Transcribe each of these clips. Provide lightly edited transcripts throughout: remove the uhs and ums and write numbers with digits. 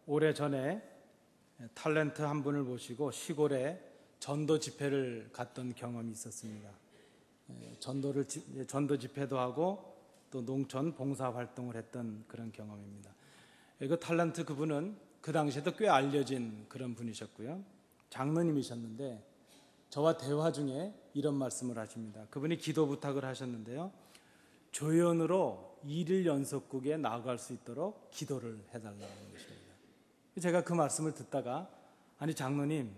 오래전에 탤런트 한 분을 모시고 시골에 전도 집회를 갔던 경험이 있었습니다. 전도 집회도 하고 또 농촌 봉사 활동을 했던 그런 경험입니다. 그 탤런트 그분은 그 당시에도 꽤 알려진 그런 분이셨고요. 장로님이셨는데 저와 대화 중에 이런 말씀을 하십니다. 그분이 기도 부탁을 하셨는데요. 조연으로 1일 연속극에 나아갈 수 있도록 기도를 해달라는 것입니다. 제가 그 말씀을 듣다가 아니 장로님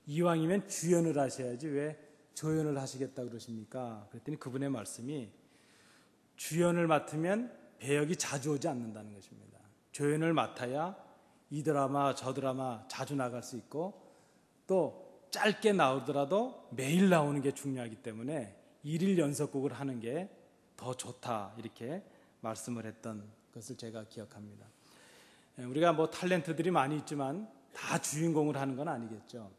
이왕이면 주연을 하셔야지 왜 조연을 하시겠다 그러십니까? 그랬더니 그분의 말씀이 주연을 맡으면 배역이 자주 오지 않는다는 것입니다. 조연을 맡아야 이 드라마 저 드라마 자주 나갈 수 있고 또 짧게 나오더라도 매일 나오는 게 중요하기 때문에 1일 연속극을 하는 게 더 좋다 이렇게 말씀을 했던 것을 제가 기억합니다. 우리가 탤런트들이 많이 있지만 다 주인공을 하는 건 아니겠죠.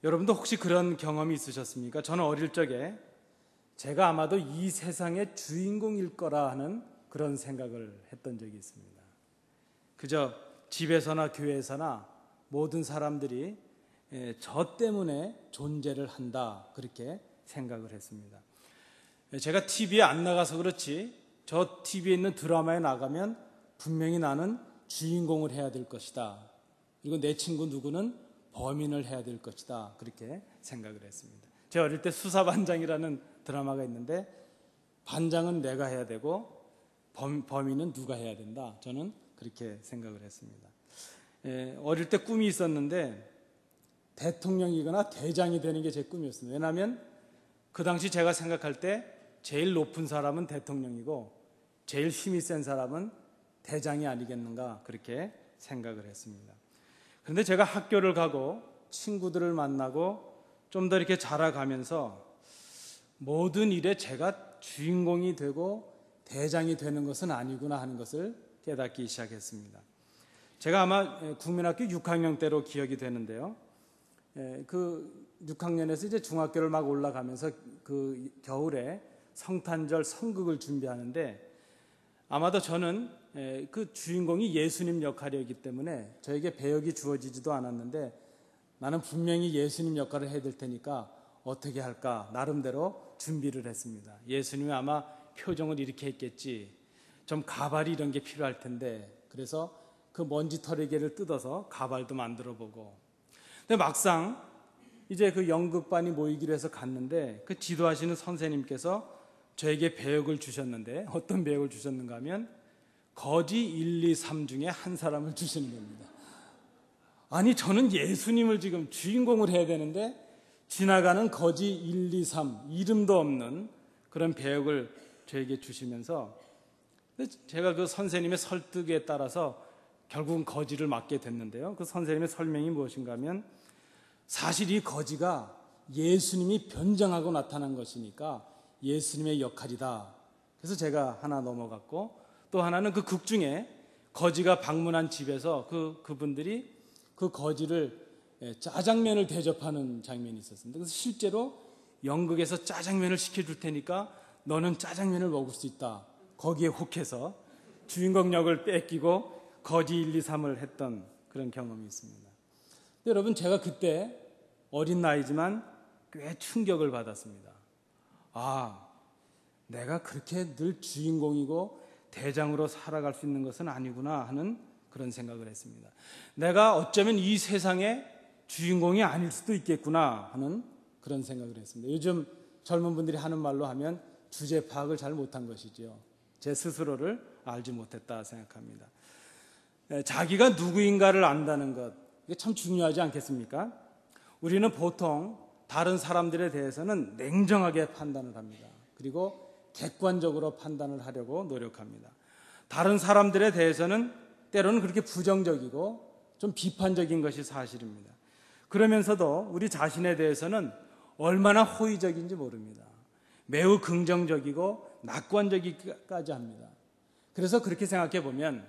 여러분도 혹시 그런 경험이 있으셨습니까? 저는 어릴 적에 제가 아마도 이 세상의 주인공일 거라 하는 그런 생각을 했던 적이 있습니다. 그저 집에서나 교회에서나 모든 사람들이 저 때문에 존재를 한다 그렇게 생각을 했습니다. 제가 TV에 안 나가서 그렇지 저 TV에 있는 드라마에 나가면 분명히 나는 주인공을 해야 될 것이다. 그리고 내 친구 누구는 범인을 해야 될 것이다. 그렇게 생각을 했습니다. 제가 어릴 때 수사반장이라는 드라마가 있는데 반장은 내가 해야 되고 범인은 누가 해야 된다. 저는 그렇게 생각을 했습니다. 어릴 때 꿈이 있었는데 대통령이거나 대장이 되는 게 제 꿈이었습니다. 왜냐하면 그 당시 제가 생각할 때 제일 높은 사람은 대통령이고 제일 힘이 센 사람은 대장이 아니겠는가 그렇게 생각을 했습니다. 그런데 제가 학교를 가고 친구들을 만나고 좀 더 이렇게 자라가면서 모든 일에 제가 주인공이 되고 대장이 되는 것은 아니구나 하는 것을 깨닫기 시작했습니다. 제가 아마 국민학교 6학년 때로 기억이 되는데요. 그 6학년에서 이제 중학교를 막 올라가면서 그 겨울에 성탄절 성극을 준비하는데 아마도 저는 그 주인공이 예수님 역할이었기 때문에 저에게 배역이 주어지지도 않았는데 나는 분명히 예수님 역할을 해야 될 테니까 어떻게 할까 나름대로 준비를 했습니다. 예수님이 아마 표정을 이렇게 했겠지. 좀 가발이 이런 게 필요할 텐데 그래서 그 먼지 털이개를 뜯어서 가발도 만들어 보고 근데 막상 이제 그 연극반이 모이기로 해서 갔는데 그 지도하시는 선생님께서 저에게 배역을 주셨는데 어떤 배역을 주셨는가 하면 거지 1, 2, 3 중에 한 사람을 주시는 겁니다. 아니 저는 예수님을 지금 주인공을 해야 되는데 지나가는 거지 1, 2, 3 이름도 없는 그런 배역을 저에게 주시면서 제가 그 선생님의 설득에 따라서 결국은 거지를 맡게 됐는데요. 그 선생님의 설명이 무엇인가 하면 사실 이 거지가 예수님이 변장하고 나타난 것이니까 예수님의 역할이다. 그래서 제가 하나 넘어갔고 또 하나는 그 극 중에 거지가 방문한 집에서 그분들이 그 거지를 짜장면을 대접하는 장면이 있었습니다. 그래서 실제로 연극에서 짜장면을 시켜줄 테니까 너는 짜장면을 먹을 수 있다. 거기에 혹해서 주인공 역을 뺏기고 거지 1, 2, 3을 했던 그런 경험이 있습니다. 여러분 제가 그때 어린 나이지만 꽤 충격을 받았습니다. 아, 내가 그렇게 늘 주인공이고 대장으로 살아갈 수 있는 것은 아니구나 하는 그런 생각을 했습니다. 내가 어쩌면 이 세상의 주인공이 아닐 수도 있겠구나 하는 그런 생각을 했습니다. 요즘 젊은 분들이 하는 말로 하면 주제 파악을 잘 못한 것이죠. 제 스스로를 알지 못했다 생각합니다. 자기가 누구인가를 안다는 것, 이게 참 중요하지 않겠습니까? 우리는 보통 다른 사람들에 대해서는 냉정하게 판단을 합니다. 그리고 객관적으로 판단을 하려고 노력합니다. 다른 사람들에 대해서는 때로는 그렇게 부정적이고 좀 비판적인 것이 사실입니다. 그러면서도 우리 자신에 대해서는 얼마나 호의적인지 모릅니다. 매우 긍정적이고 낙관적이기까지 합니다. 그래서 그렇게 생각해 보면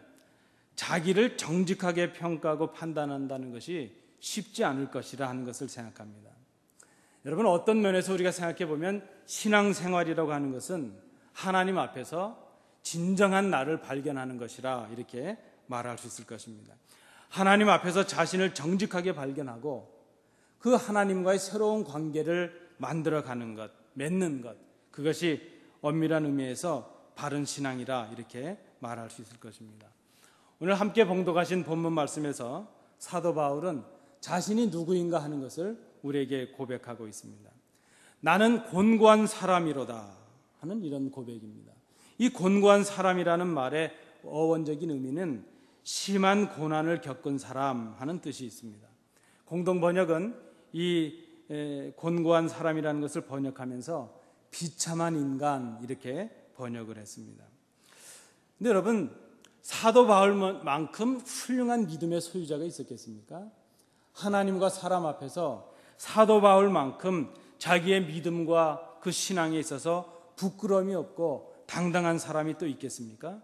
자기를 정직하게 평가하고 판단한다는 것이 쉽지 않을 것이라 하는 것을 생각합니다. 여러분 어떤 면에서 우리가 생각해 보면 신앙생활이라고 하는 것은 하나님 앞에서 진정한 나를 발견하는 것이라 이렇게 말할 수 있을 것입니다. 하나님 앞에서 자신을 정직하게 발견하고 그 하나님과의 새로운 관계를 만들어가는 것, 맺는 것, 그것이 엄밀한 의미에서 바른 신앙이라 이렇게 말할 수 있을 것입니다. 오늘 함께 봉독하신 본문 말씀에서 사도 바울은 자신이 누구인가 하는 것을 우리에게 고백하고 있습니다. 나는 곤고한 사람이로다 하는 이런 고백입니다. 이 곤고한 사람이라는 말의 어원적인 의미는 심한 고난을 겪은 사람 하는 뜻이 있습니다. 공동 번역은 이 곤고한 사람이라는 것을 번역하면서 비참한 인간 이렇게 번역을 했습니다. 근데 여러분, 사도 바울만큼 훌륭한 믿음의 소유자가 있었겠습니까? 하나님과 사람 앞에서 사도 바울만큼 자기의 믿음과 그 신앙에 있어서 부끄러움이 없고 당당한 사람이 또 있겠습니까?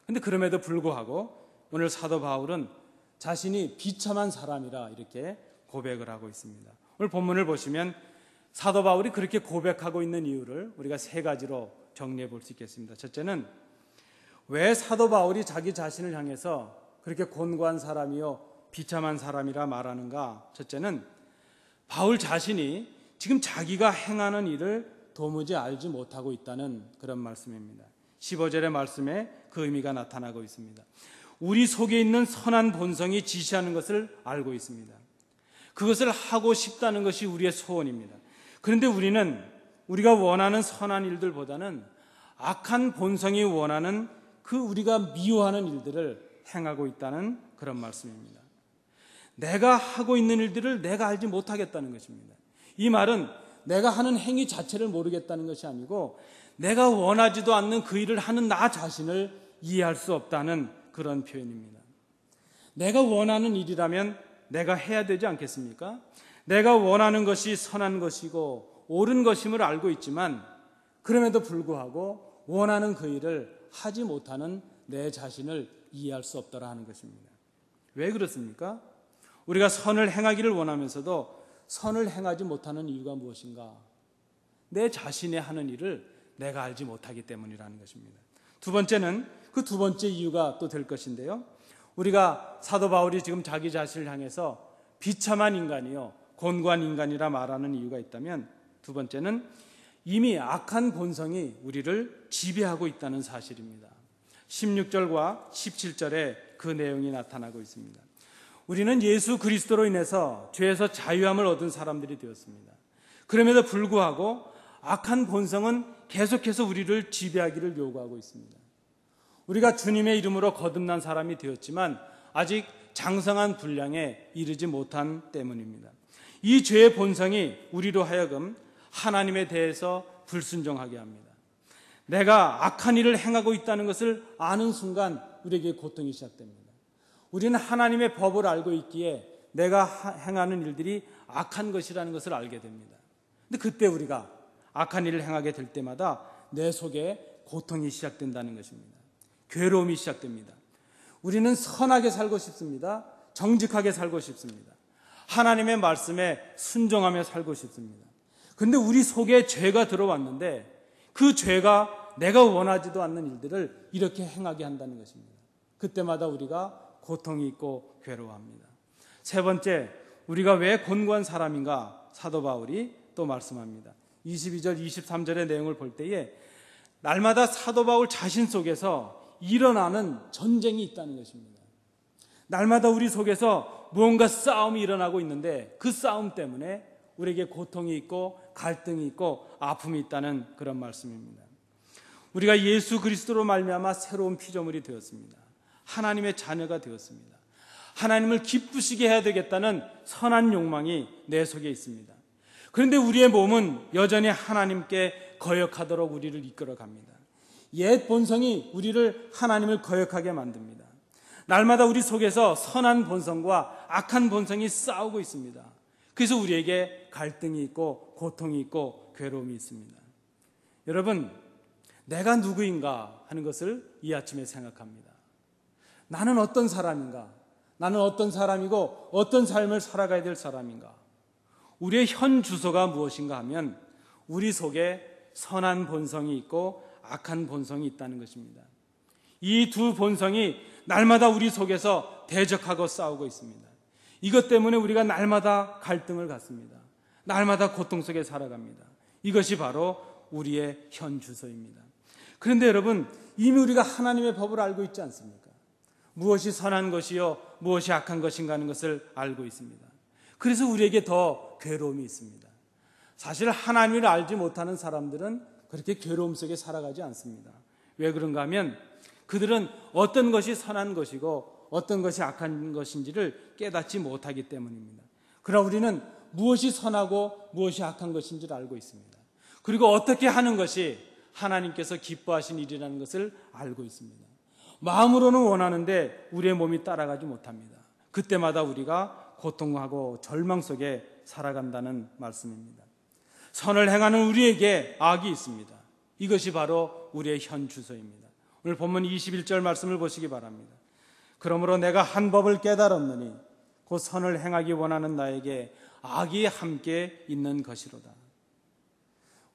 근데 그럼에도 불구하고 오늘 사도 바울은 자신이 비참한 사람이라 이렇게 고백을 하고 있습니다. 오늘 본문을 보시면 사도 바울이 그렇게 고백하고 있는 이유를 우리가 세 가지로 정리해 볼 수 있겠습니다. 첫째는 왜 사도 바울이 자기 자신을 향해서 그렇게 곤고한 사람이요 비참한 사람이라 말하는가? 첫째는 바울 자신이 지금 자기가 행하는 일을 도무지 알지 못하고 있다는 그런 말씀입니다. 15절의 말씀에 그 의미가 나타나고 있습니다. 우리 속에 있는 선한 본성이 지시하는 것을 알고 있습니다. 그것을 하고 싶다는 것이 우리의 소원입니다. 그런데 우리가 원하는 선한 일들보다는 악한 본성이 원하는 그 우리가 미워하는 일들을 행하고 있다는 그런 말씀입니다. 내가 하고 있는 일들을 내가 알지 못하겠다는 것입니다. 이 말은 내가 하는 행위 자체를 모르겠다는 것이 아니고 내가 원하지도 않는 그 일을 하는 나 자신을 이해할 수 없다는 그런 표현입니다. 내가 원하는 일이라면 내가 해야 되지 않겠습니까? 내가 원하는 것이 선한 것이고 옳은 것임을 알고 있지만 그럼에도 불구하고 원하는 그 일을 하지 못하는 내 자신을 이해할 수 없더라 하는 것입니다. 왜 그렇습니까? 우리가 선을 행하기를 원하면서도 선을 행하지 못하는 이유가 무엇인가? 내 자신의 하는 일을 내가 알지 못하기 때문이라는 것입니다. 두 번째는 그 두 번째 이유가 또 될 것인데요. 우리가 사도 바울이 지금 자기 자신을 향해서 비참한 인간이요 곤고한 인간이라 말하는 이유가 있다면 두 번째는 이미 악한 본성이 우리를 지배하고 있다는 사실입니다. 16절과 17절에 그 내용이 나타나고 있습니다. 우리는 예수 그리스도로 인해서 죄에서 자유함을 얻은 사람들이 되었습니다. 그럼에도 불구하고 악한 본성은 계속해서 우리를 지배하기를 요구하고 있습니다. 우리가 주님의 이름으로 거듭난 사람이 되었지만 아직 장성한 분량에 이르지 못한 때문입니다. 이 죄의 본성이 우리로 하여금 하나님에 대해서 불순종하게 합니다. 내가 악한 일을 행하고 있다는 것을 아는 순간 우리에게 고통이 시작됩니다. 우리는 하나님의 법을 알고 있기에 내가 행하는 일들이 악한 것이라는 것을 알게 됩니다. 근데 그때 우리가 악한 일을 행하게 될 때마다 내 속에 고통이 시작된다는 것입니다. 괴로움이 시작됩니다. 우리는 선하게 살고 싶습니다. 정직하게 살고 싶습니다. 하나님의 말씀에 순종하며 살고 싶습니다. 그런데 우리 속에 죄가 들어왔는데 그 죄가 내가 원하지도 않는 일들을 이렇게 행하게 한다는 것입니다. 그때마다 우리가 고통이 있고 괴로워합니다. 세 번째, 우리가 왜 곤고한 사람인가? 사도 바울이 또 말씀합니다. 22절, 23절의 내용을 볼 때에 날마다 사도 바울 자신 속에서 일어나는 전쟁이 있다는 것입니다. 날마다 우리 속에서 무언가 싸움이 일어나고 있는데 그 싸움 때문에 우리에게 고통이 있고 갈등이 있고 아픔이 있다는 그런 말씀입니다. 우리가 예수 그리스도로 말미암아 새로운 피조물이 되었습니다. 하나님의 자녀가 되었습니다. 하나님을 기쁘시게 해야 되겠다는 선한 욕망이 내 속에 있습니다. 그런데 우리의 몸은 여전히 하나님께 거역하도록 우리를 이끌어 갑니다. 옛 본성이 우리를 하나님을 거역하게 만듭니다. 날마다 우리 속에서 선한 본성과 악한 본성이 싸우고 있습니다. 그래서 우리에게 갈등이 있고 고통이 있고 괴로움이 있습니다. 여러분, 내가 누구인가 하는 것을 이 아침에 생각합니다. 나는 어떤 사람인가? 나는 어떤 사람이고 어떤 삶을 살아가야 될 사람인가? 우리의 현 주소가 무엇인가 하면 우리 속에 선한 본성이 있고 악한 본성이 있다는 것입니다. 이 두 본성이 날마다 우리 속에서 대적하고 싸우고 있습니다. 이것 때문에 우리가 날마다 갈등을 갖습니다. 날마다 고통 속에 살아갑니다. 이것이 바로 우리의 현 주소입니다. 그런데 여러분, 이미 우리가 하나님의 법을 알고 있지 않습니까? 무엇이 선한 것이요 무엇이 악한 것인가 하는 것을 알고 있습니다. 그래서 우리에게 더 괴로움이 있습니다. 사실 하나님을 알지 못하는 사람들은 그렇게 괴로움 속에 살아가지 않습니다. 왜 그런가 하면 그들은 어떤 것이 선한 것이고 어떤 것이 악한 것인지를 깨닫지 못하기 때문입니다. 그러나 우리는 무엇이 선하고 무엇이 악한 것인지를 알고 있습니다. 그리고 어떻게 하는 것이 하나님께서 기뻐하신 일이라는 것을 알고 있습니다. 마음으로는 원하는데 우리의 몸이 따라가지 못합니다. 그때마다 우리가 고통하고 절망 속에 살아간다는 말씀입니다. 선을 행하는 우리에게 악이 있습니다. 이것이 바로 우리의 현 주소입니다. 오늘 본문 21절 말씀을 보시기 바랍니다. 그러므로 내가 한 법을 깨달았느니 곧 선을 행하기 원하는 나에게 악이 함께 있는 것이로다.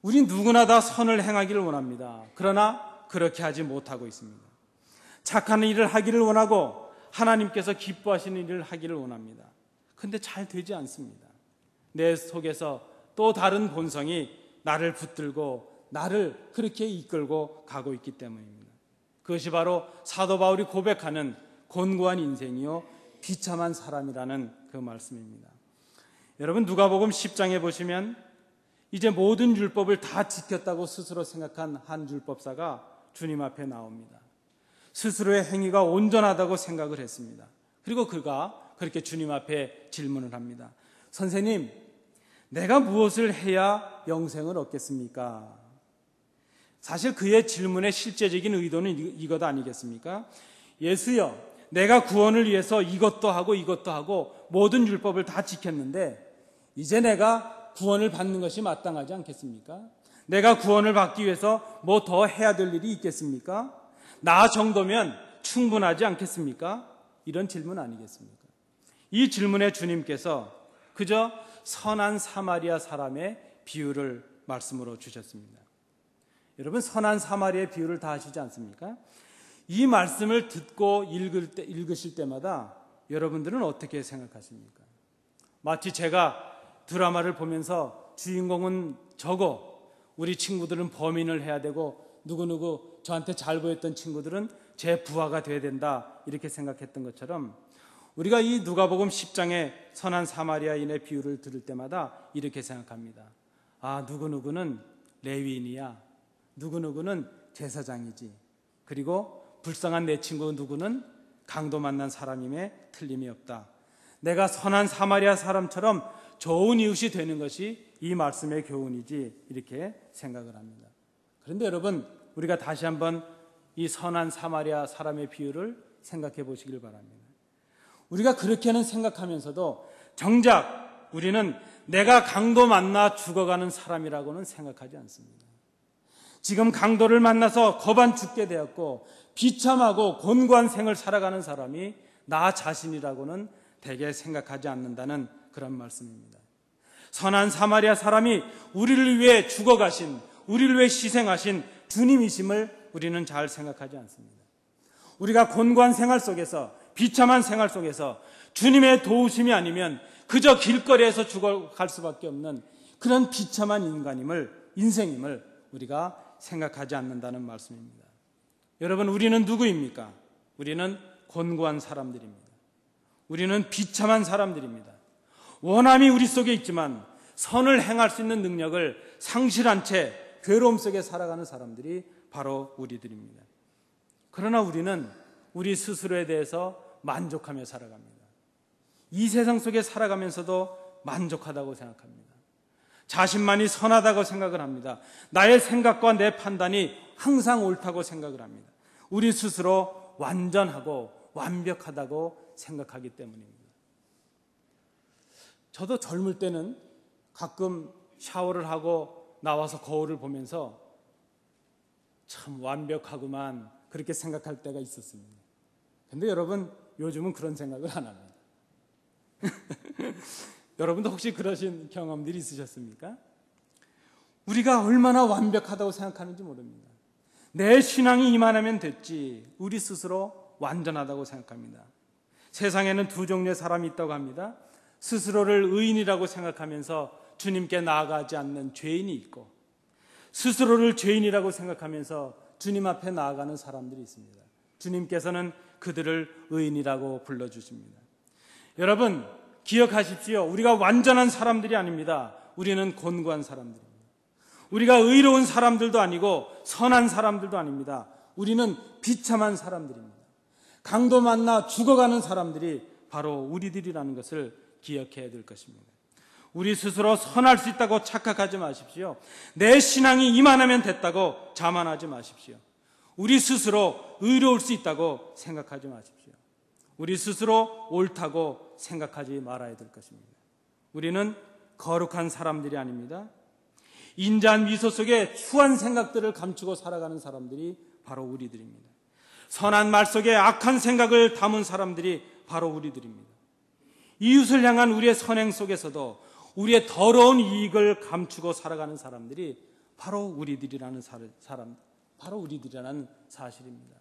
우리 누구나 다 선을 행하기를 원합니다. 그러나 그렇게 하지 못하고 있습니다. 착한 일을 하기를 원하고 하나님께서 기뻐하시는 일을 하기를 원합니다. 그런데 잘 되지 않습니다. 내 속에서 또 다른 본성이 나를 붙들고 나를 그렇게 이끌고 가고 있기 때문입니다. 그것이 바로 사도 바울이 고백하는 곤고한 인생이요 비참한 사람이라는 그 말씀입니다. 여러분, 누가복음 10장에 보시면 이제 모든 율법을 다 지켰다고 스스로 생각한 한 율법사가 주님 앞에 나옵니다. 스스로의 행위가 온전하다고 생각을 했습니다. 그리고 그가 그렇게 주님 앞에 질문을 합니다. 선생님, 내가 무엇을 해야 영생을 얻겠습니까? 사실 그의 질문의 실제적인 의도는 이것 아니겠습니까? 예수여, 내가 구원을 위해서 이것도 하고 모든 율법을 다 지켰는데 이제 내가 구원을 받는 것이 마땅하지 않겠습니까? 내가 구원을 받기 위해서 뭐 더 해야 될 일이 있겠습니까? 나 정도면 충분하지 않겠습니까? 이런 질문 아니겠습니까? 이 질문에 주님께서 그저 선한 사마리아 사람의 비유를 말씀으로 주셨습니다. 여러분, 선한 사마리아의 비유를 다 아시지 않습니까? 이 말씀을 듣고 읽으실 때마다 여러분들은 어떻게 생각하십니까? 마치 제가 드라마를 보면서 주인공은 저고 우리 친구들은 범인을 해야 되고 누구누구 저한테 잘 보였던 친구들은 제 부하가 돼야 된다 이렇게 생각했던 것처럼 우리가 이 누가복음 10장의 선한 사마리아인의 비유를 들을 때마다 이렇게 생각합니다. 아, 누구누구는 레위인이야. 누구누구는 제사장이지. 그리고 불쌍한 내 친구 누구는 강도 만난 사람임에 틀림이 없다. 내가 선한 사마리아 사람처럼 좋은 이웃이 되는 것이 이 말씀의 교훈이지 이렇게 생각을 합니다. 그런데 여러분, 우리가 다시 한번 이 선한 사마리아 사람의 비유를 생각해 보시길 바랍니다. 우리가 그렇게는 생각하면서도 정작 우리는 내가 강도 만나 죽어가는 사람이라고는 생각하지 않습니다. 지금 강도를 만나서 거반 죽게 되었고 비참하고 곤고한 생을 살아가는 사람이 나 자신이라고는 대개 생각하지 않는다는 그런 말씀입니다. 선한 사마리아 사람이 우리를 위해 죽어가신, 우리를 위해 희생하신 주님이심을 우리는 잘 생각하지 않습니다. 우리가 곤고한 생활 속에서, 비참한 생활 속에서 주님의 도우심이 아니면 그저 길거리에서 죽어갈 수밖에 없는 그런 비참한 인생임을 우리가 생각하지 않는다는 말씀입니다. 여러분, 우리는 누구입니까? 우리는 곤고한 사람들입니다. 우리는 비참한 사람들입니다. 원함이 우리 속에 있지만 선을 행할 수 있는 능력을 상실한 채 괴로움 속에 살아가는 사람들이 바로 우리들입니다. 그러나 우리는 우리 스스로에 대해서 만족하며 살아갑니다. 이 세상 속에 살아가면서도 만족하다고 생각합니다. 자신만이 선하다고 생각을 합니다. 나의 생각과 내 판단이 항상 옳다고 생각을 합니다. 우리 스스로 완전하고 완벽하다고 생각하기 때문입니다. 저도 젊을 때는 가끔 샤워를 하고 나와서 거울을 보면서 참 완벽하구만 그렇게 생각할 때가 있었습니다. 그런데 여러분, 요즘은 그런 생각을 안 합니다. 여러분도 혹시 그러신 경험들이 있으셨습니까? 우리가 얼마나 완벽하다고 생각하는지 모릅니다. 내 신앙이 이만하면 됐지 우리 스스로 완전하다고 생각합니다. 세상에는 두 종류의 사람이 있다고 합니다. 스스로를 의인이라고 생각하면서 주님께 나아가지 않는 죄인이 있고, 스스로를 죄인이라고 생각하면서 주님 앞에 나아가는 사람들이 있습니다. 주님께서는 그들을 의인이라고 불러주십니다. 여러분 기억하십시오. 우리가 완전한 사람들이 아닙니다. 우리는 곤고한 사람들입니다. 우리가 의로운 사람들도 아니고 선한 사람들도 아닙니다. 우리는 비참한 사람들입니다. 강도 만나 죽어가는 사람들이 바로 우리들이라는 것을 기억해야 될 것입니다. 우리 스스로 선할 수 있다고 착각하지 마십시오. 내 신앙이 이만하면 됐다고 자만하지 마십시오. 우리 스스로 의로울 수 있다고 생각하지 마십시오. 우리 스스로 옳다고 생각하지 말아야 될 것입니다. 우리는 거룩한 사람들이 아닙니다. 인자한 미소 속에 추한 생각들을 감추고 살아가는 사람들이 바로 우리들입니다. 선한 말 속에 악한 생각을 담은 사람들이 바로 우리들입니다. 이웃을 향한 우리의 선행 속에서도 우리의 더러운 이익을 감추고 살아가는 사람들이 바로 우리들이라는 바로 우리들이라는 사실입니다.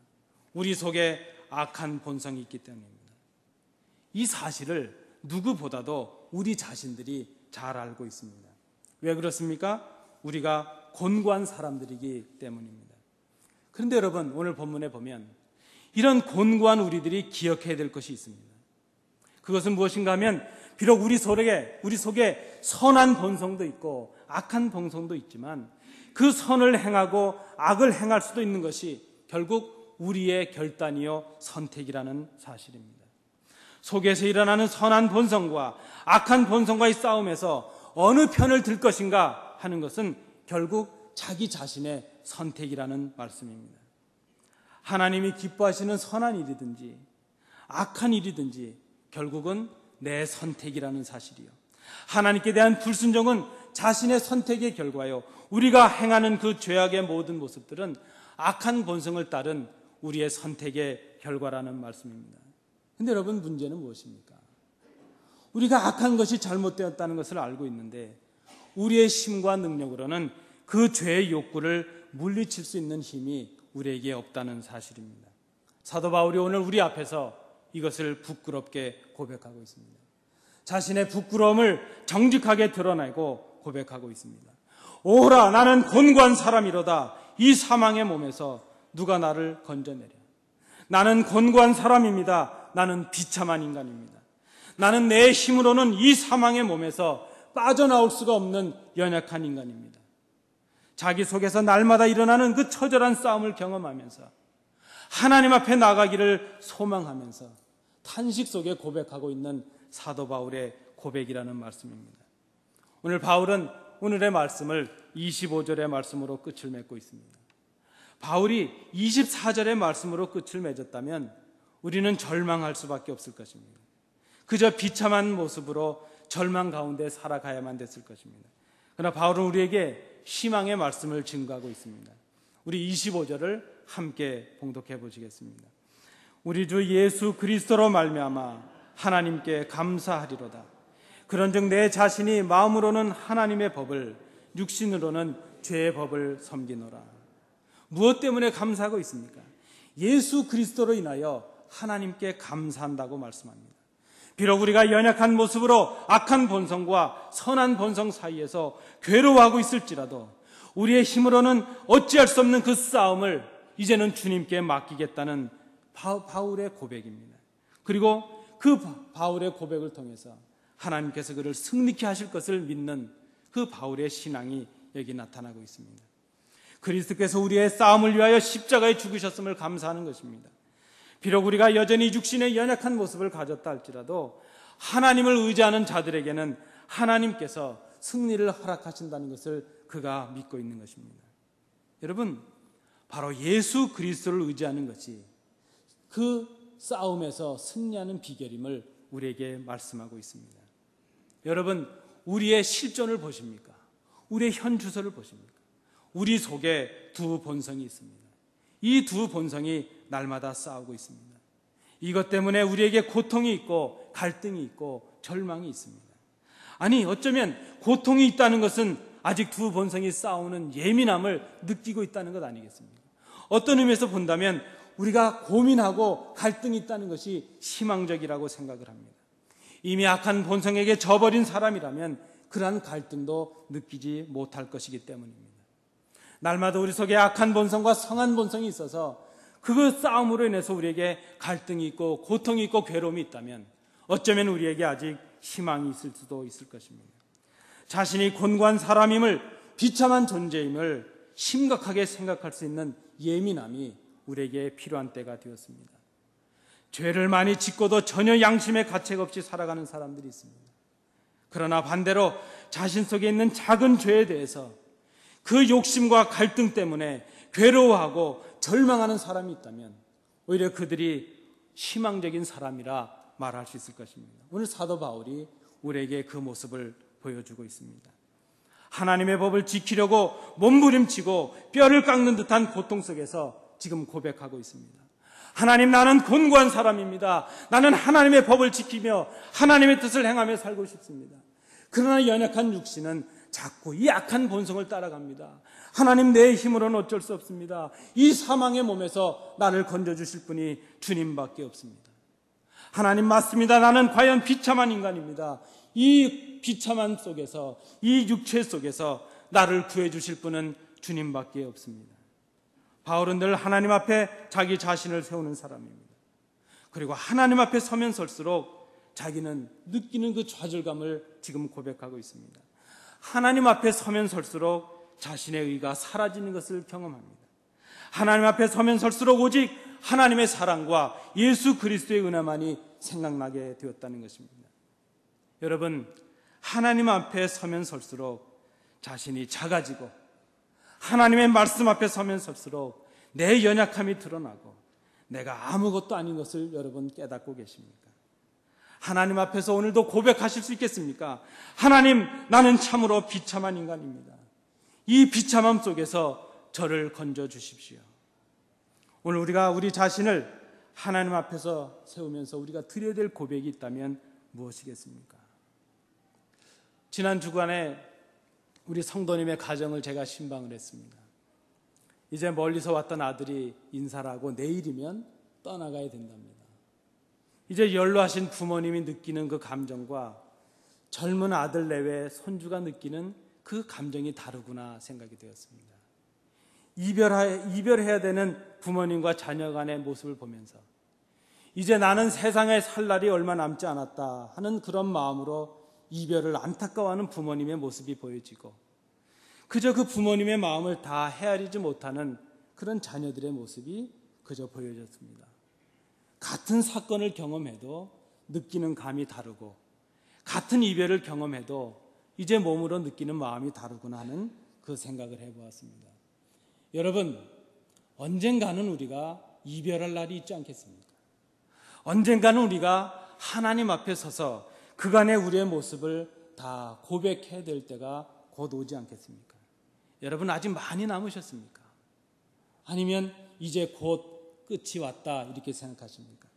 우리 속에 악한 본성이 있기 때문입니다. 이 사실을 누구보다도 우리 자신들이 잘 알고 있습니다. 왜 그렇습니까? 우리가 곤고한 사람들이기 때문입니다. 그런데 여러분, 오늘 본문에 보면 이런 곤고한 우리들이 기억해야 될 것이 있습니다. 그것은 무엇인가 하면 비록 우리 속에 선한 본성도 있고 악한 본성도 있지만 그 선을 행하고 악을 행할 수도 있는 것이 결국 우리의 결단이요 선택이라는 사실입니다. 속에서 일어나는 선한 본성과 악한 본성과의 싸움에서 어느 편을 들 것인가 하는 것은 결국 자기 자신의 선택이라는 말씀입니다. 하나님이 기뻐하시는 선한 일이든지 악한 일이든지 결국은 내 선택이라는 사실이요. 하나님께 대한 불순종은 자신의 선택의 결과요. 우리가 행하는 그 죄악의 모든 모습들은 악한 본성을 따른 우리의 선택의 결과라는 말씀입니다. 그런데 여러분, 문제는 무엇입니까? 우리가 악한 것이 잘못되었다는 것을 알고 있는데 우리의 힘과 능력으로는 그 죄의 욕구를 물리칠 수 있는 힘이 우리에게 없다는 사실입니다. 사도 바울이 오늘 우리 앞에서 이것을 부끄럽게 고백하고 있습니다. 자신의 부끄러움을 정직하게 드러내고 고백하고 있습니다. 오라, 나는 곤고한 사람이로다. 이 사망의 몸에서 누가 나를 건져내랴. 나는 곤고한 사람입니다. 나는 비참한 인간입니다. 나는 내 힘으로는 이 사망의 몸에서 빠져나올 수가 없는 연약한 인간입니다. 자기 속에서 날마다 일어나는 그 처절한 싸움을 경험하면서 하나님 앞에 나가기를 소망하면서 탄식 속에 고백하고 있는 사도 바울의 고백이라는 말씀입니다. 오늘 바울은 오늘의 말씀을 25절의 말씀으로 끝을 맺고 있습니다. 바울이 24절의 말씀으로 끝을 맺었다면 우리는 절망할 수밖에 없을 것입니다. 그저 비참한 모습으로 절망 가운데 살아가야만 됐을 것입니다. 그러나 바울은 우리에게 희망의 말씀을 증거하고 있습니다. 우리 25절을 함께 봉독해 보시겠습니다. 우리 주 예수 그리스도로 말미암아 하나님께 감사하리로다. 그런즉 내 자신이 마음으로는 하나님의 법을, 육신으로는 죄의 법을 섬기노라. 무엇 때문에 감사하고 있습니까? 예수 그리스도로 인하여 하나님께 감사한다고 말씀합니다. 비록 우리가 연약한 모습으로 악한 본성과 선한 본성 사이에서 괴로워하고 있을지라도 우리의 힘으로는 어찌할 수 없는 그 싸움을 이제는 주님께 맡기겠다는 바울의 고백입니다. 그리고 그 바울의 고백을 통해서 하나님께서 그를 승리케 하실 것을 믿는 그 바울의 신앙이 여기 나타나고 있습니다. 그리스도께서 우리의 싸움을 위하여 십자가에 죽으셨음을 감사하는 것입니다. 비록 우리가 여전히 육신의 연약한 모습을 가졌다 할지라도 하나님을 의지하는 자들에게는 하나님께서 승리를 허락하신다는 것을 그가 믿고 있는 것입니다. 여러분, 바로 예수 그리스도를 의지하는 것이 그 싸움에서 승리하는 비결임을 우리에게 말씀하고 있습니다. 여러분, 우리의 실존을 보십니까? 우리의 현 주소를 보십니까? 우리 속에 두 본성이 있습니다. 이 두 본성이 날마다 싸우고 있습니다. 이것 때문에 우리에게 고통이 있고 갈등이 있고 절망이 있습니다. 아니, 어쩌면 고통이 있다는 것은 아직 두 본성이 싸우는 예민함을 느끼고 있다는 것 아니겠습니까? 어떤 의미에서 본다면 우리가 고민하고 갈등이 있다는 것이 희망적이라고 생각을 합니다. 이미 악한 본성에게 져버린 사람이라면 그러한 갈등도 느끼지 못할 것이기 때문입니다. 날마다 우리 속에 악한 본성과 성한 본성이 있어서 그 싸움으로 인해서 우리에게 갈등이 있고 고통이 있고 괴로움이 있다면 어쩌면 우리에게 아직 희망이 있을 수도 있을 것입니다. 자신이 곤고한 사람임을, 비참한 존재임을 심각하게 생각할 수 있는 예민함이 우리에게 필요한 때가 되었습니다. 죄를 많이 짓고도 전혀 양심의 가책 없이 살아가는 사람들이 있습니다. 그러나 반대로 자신 속에 있는 작은 죄에 대해서 그 욕심과 갈등 때문에 괴로워하고 절망하는 사람이 있다면 오히려 그들이 희망적인 사람이라 말할 수 있을 것입니다. 오늘 사도 바울이 우리에게 그 모습을 보여주고 있습니다. 하나님의 법을 지키려고 몸부림치고 뼈를 깎는 듯한 고통 속에서 지금 고백하고 있습니다. 하나님, 나는 곤고한 사람입니다. 나는 하나님의 법을 지키며 하나님의 뜻을 행하며 살고 싶습니다. 그러나 연약한 육신은 자꾸 이 악한 본성을 따라갑니다. 하나님, 내 힘으로는 어쩔 수 없습니다. 이 사망의 몸에서 나를 건져주실 분이 주님밖에 없습니다. 하나님, 맞습니다. 나는 과연 비참한 인간입니다. 이 비참한 속에서, 이 육체 속에서 나를 구해주실 분은 주님밖에 없습니다. 바울은 늘 하나님 앞에 자기 자신을 세우는 사람입니다. 그리고 하나님 앞에 서면 설수록 자기는 느끼는 그 좌절감을 지금 고백하고 있습니다. 하나님 앞에 서면 설수록 자신의 의가 사라지는 것을 경험합니다. 하나님 앞에 서면 설수록 오직 하나님의 사랑과 예수 그리스도의 은혜만이 생각나게 되었다는 것입니다. 여러분, 하나님 앞에 서면 설수록 자신이 작아지고 하나님의 말씀 앞에 서면 설수록 내 연약함이 드러나고 내가 아무것도 아닌 것을 여러분 깨닫고 계십니까? 하나님 앞에서 오늘도 고백하실 수 있겠습니까? 하나님, 나는 참으로 비참한 인간입니다. 이 비참함 속에서 저를 건져 주십시오. 오늘 우리가 우리 자신을 하나님 앞에서 세우면서 우리가 드려야 될 고백이 있다면 무엇이겠습니까? 지난 주간에 우리 성도님의 가정을 제가 신방을 했습니다. 이제 멀리서 왔던 아들이 인사를 하고 내일이면 떠나가야 된답니다. 이제 연로하신 부모님이 느끼는 그 감정과 젊은 아들 내외 손주가 느끼는 그 감정이 다르구나 생각이 되었습니다. 이별해야 되는 부모님과 자녀 간의 모습을 보면서 이제 나는 세상에 살 날이 얼마 남지 않았다 하는 그런 마음으로 이별을 안타까워하는 부모님의 모습이 보여지고 그저 그 부모님의 마음을 다 헤아리지 못하는 그런 자녀들의 모습이 그저 보여졌습니다. 같은 사건을 경험해도 느끼는 감이 다르고 같은 이별을 경험해도 이제 몸으로 느끼는 마음이 다르구나 하는 그 생각을 해보았습니다. 여러분, 언젠가는 우리가 이별할 날이 있지 않겠습니까? 언젠가는 우리가 하나님 앞에 서서 그간의 우리의 모습을 다 고백해야 될 때가 곧 오지 않겠습니까? 여러분, 아직 많이 남으셨습니까? 아니면 이제 곧 끝이 왔다 이렇게 생각하십니까?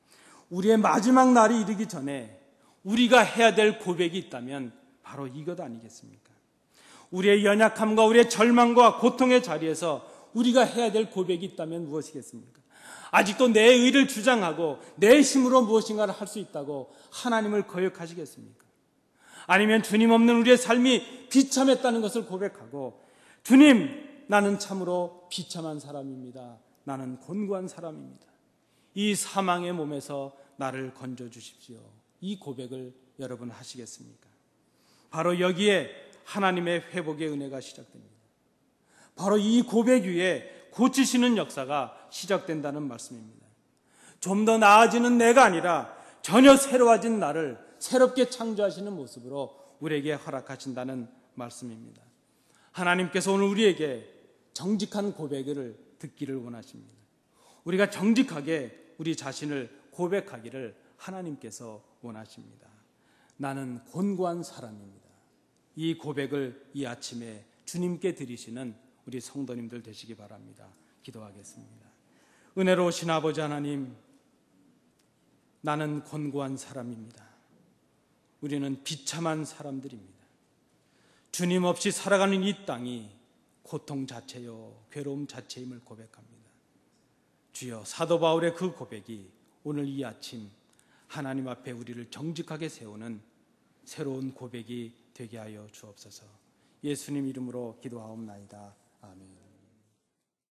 우리의 마지막 날이 이르기 전에 우리가 해야 될 고백이 있다면 바로 이것 아니겠습니까? 우리의 연약함과 우리의 절망과 고통의 자리에서 우리가 해야 될 고백이 있다면 무엇이겠습니까? 아직도 내 의를 주장하고 내 힘으로 무엇인가를 할 수 있다고 하나님을 거역하시겠습니까? 아니면 주님 없는 우리의 삶이 비참했다는 것을 고백하고 주님, 나는 참으로 비참한 사람입니다. 나는 곤고한 사람입니다. 이 사망의 몸에서 나를 건져주십시오. 이 고백을 여러분 하시겠습니까? 바로 여기에 하나님의 회복의 은혜가 시작됩니다. 바로 이 고백 위에 고치시는 역사가 시작된다는 말씀입니다. 좀 더 나아지는 내가 아니라 전혀 새로워진 나를 새롭게 창조하시는 모습으로 우리에게 허락하신다는 말씀입니다. 하나님께서 오늘 우리에게 정직한 고백을 듣기를 원하십니다. 우리가 정직하게 우리 자신을 고백하기를 하나님께서 원하십니다. 나는 곤고한 사람입니다. 이 고백을 이 아침에 주님께 드리시는 우리 성도님들 되시기 바랍니다. 기도하겠습니다. 은혜로우신 아버지 하나님, 나는 곤고한 사람입니다. 우리는 비참한 사람들입니다. 주님 없이 살아가는 이 땅이 고통 자체요, 괴로움 자체임을 고백합니다. 주여, 사도 바울의 그 고백이 오늘 이 아침 하나님 앞에 우리를 정직하게 세우는 새로운 고백이 되게 하여 주옵소서. 예수님 이름으로 기도하옵나이다. 아멘.